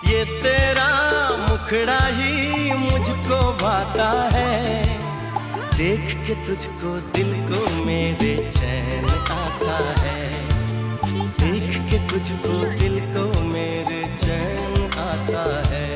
ये तेरा मुखड़ा ही मुझको भाता है, देख के तुझको दिल को मेरे चैन आता है, देख के तुझको दिल को मेरे चैन आता है।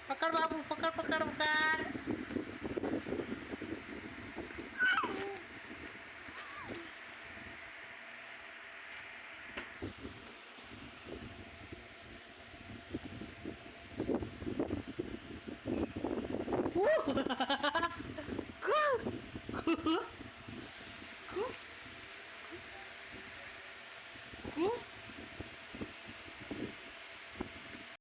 पकड़ बाबू, पकड़ पकड़ पकड़।